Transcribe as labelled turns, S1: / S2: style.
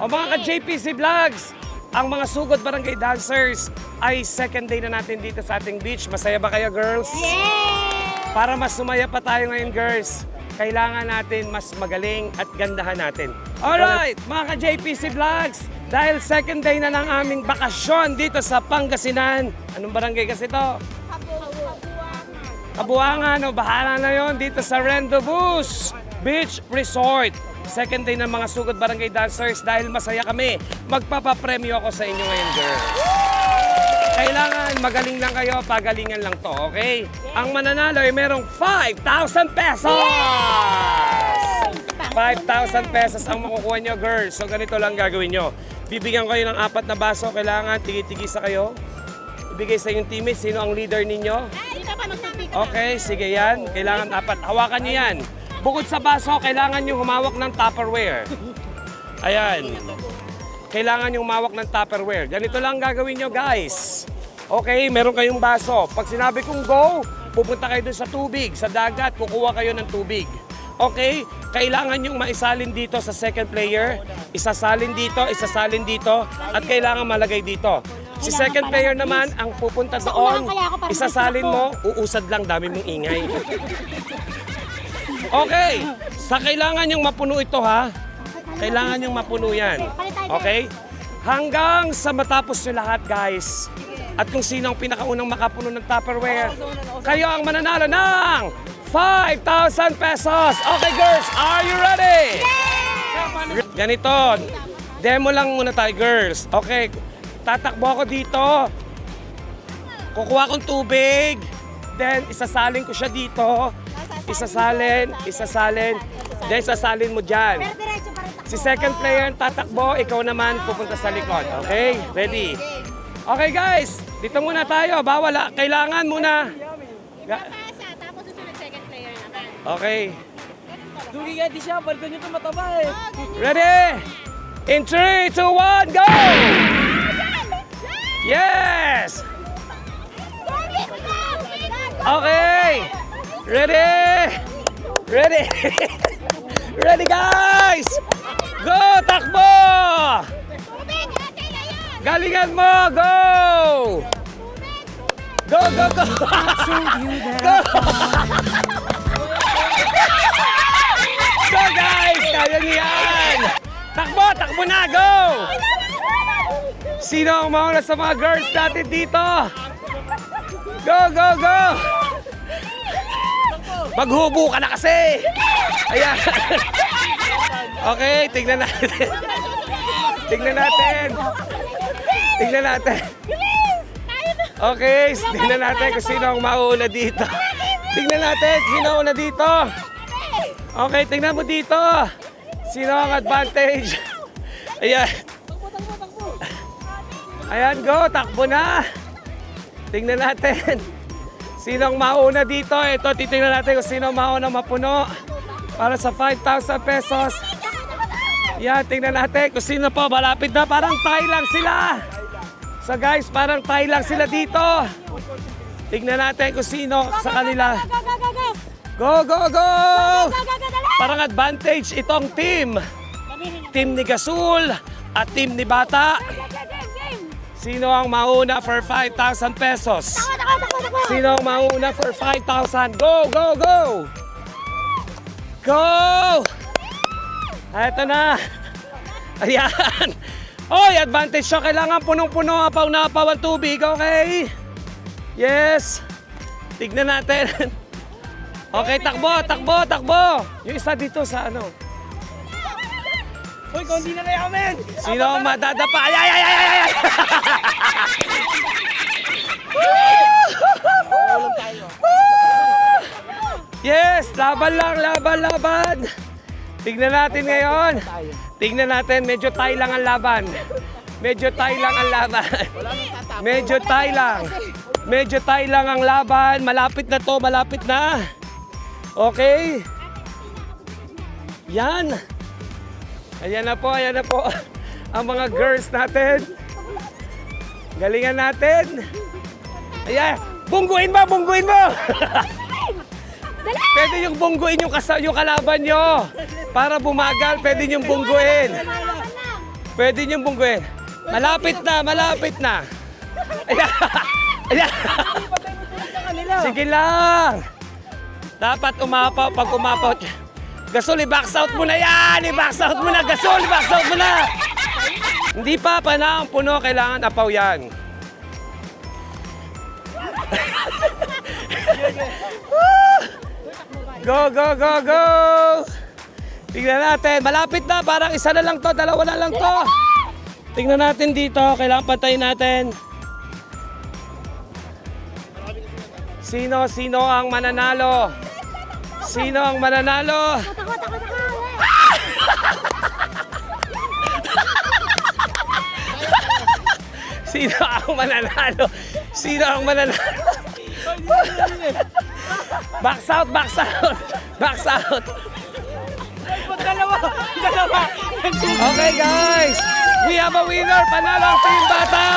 S1: O mga ka-JPC Vlogs, ang mga sugod barangay dancers ay second day na natin dito sa ating beach. Masaya ba kayo, girls?
S2: Yes!
S1: Para mas sumaya pa tayo ngayon, girls, kailangan natin mas magaling at gandahan natin. Alright, mga ka-JPC Vlogs, dahil second day na ng aming bakasyon dito sa Pangasinan. Anong barangay kasi ito? Kabuangan. O bahala na yon dito sa Rendezvous Beach Resort. Second day ng mga sugod barangay dancers dahil masaya kami. Magpapapremyo ako sa inyo ngayon, girls. Kailangan magaling lang kayo, pagalingan lang to, okay? Ang mananalo ay merong 5,000 pesos! 5,000 pesos ang makukuha nyo, girls. So ganito lang gagawin nyo. Bibigyan kayo ng 4 na baso. Kailangan tigi-tigisa kayo. Ibigay sa inyong teammates. Sino ang leader ninyo? Okay, sige yan. Kailangan 4. Hawakan nyo yan. Bukod sa baso, kailangan nyo humawak ng Tupperware. Ayan. Kailangan nyo humawak ng Tupperware. Ganito lang gagawin nyo, guys. Okay, meron kayong baso. Pag sinabi kong go, pupunta kayo dun sa tubig, sa dagat, kukuha kayo ng tubig. Okay, kailangan nyo maisalin dito sa second player. Isasalin dito, at kailangan malagay dito. Si second player naman, ang pupunta doon, isasalin mo, uusad lang, dami mong ingay. Okay, sa kailangan yung mapuno ito ha. Kailangan yung mapuno yan. Okay? Hanggang sa matapos nyo lahat, guys. At kung sino ang pinakaunang makapuno ng Tupperware, kayo ang mananalo ng 5,000 pesos. Okay, girls, are you ready? Yes! Ganito, demo lang muna tayo, girls. Okay, tatakbo ako dito. Kukuha kong tubig. Then, isasalin ko siya dito. Isasalin. Then, isasalin mo dyan. Si second player tatakbo, ikaw naman pupunta sa likod. Okay? Ready? Okay, guys. Dito muna tayo. Bawal. Kailangan muna.
S2: Tapos susunod second player naman.
S1: Okay.
S3: Dugi nga di siya, balikan nyo ito mataba eh.
S1: Ready? In 3, 2, 1, go! Yes! Okay! Ready! Ready! Ready, guys! Go! Takbo! Galingan mo! Go! Go, go, go! Go! Go, guys! Kaya niyo yan! Takbo! Takbo na! Go! Sino ang mauna sa mga girls natin dito? Go, go, go! Maghubo ka na kasi! Ayan! Okay, tignan natin. Tignan natin. Tignan natin. Okay, tignan natin kung sino ang mauuna dito. Tignan natin, sino ang una dito. Okay, tignan mo dito. Sino ang advantage? Ayan. Ayan, go. Takbo na. Tignan natin. Sino ang mauna dito? Ito, titignan natin kung sino ang mauna mapuno. Para sa 5,000 pesos. Yan, tingnan natin kung sino po. Malapit na. Parang tie lang sila. So guys, parang tie lang sila dito. Tingnan natin kung sino sa kanila. Go, go, go! Parang advantage itong team. Team ni Gasul at team ni Bata. Sino ang mauna for 5,000 pesos? Sino ang mauna for 5,000? Go, go, go! Go! Ito na. Ayan. Oy, advantage siya. Kailangan punong-puno, apaw na apaw ang tubig. Okay? Yes. Tignan natin. Okay, takbo, takbo, takbo. Yung isa dito sa ano.
S3: Uy, kung hindi na nayamin!
S1: Sino ang madadapa? Ay, ay, ay, ay, ay, ay! Yes, laban lang, laban, laban. Tignan natin ngayon. Tignan natin, medyo tie lang ang laban. Medyo tie lang ang laban. Medyo tie lang. Medyo tie lang ang laban. Malapit na to, malapit na. Okay? Yan. Ayan na po ang mga girls natin. Galingan natin. Ayan, bungguin mo, bungguin mo. Pwede yung bungguin yung kalaban nyo. Para bumagal, pwede yung bungguin. Pwede niyong bungguin. Malapit na, malapit na. Ayan. Ayan. Sige lang. Dapat umapaw. Pag umapaw, Gasol, i-box out mo na yan! I-box out mo na! Gasol, i-box out mo na! Hindi pa, panahon puno. Kailangan apaw yan. Go, go, go, go! Tingnan natin. Malapit na. Parang isa na lang to. Dalawa na lang to. Tingnan natin dito. Kailangan pantayin natin. Sino ang mananalo? Sino ang mananalo? Sino ang mananalo? Sino ang mananalo? Box out, box out. Box out.
S3: Dalawa!
S1: Okay guys, we have a winner. Panalo ang Team Bata!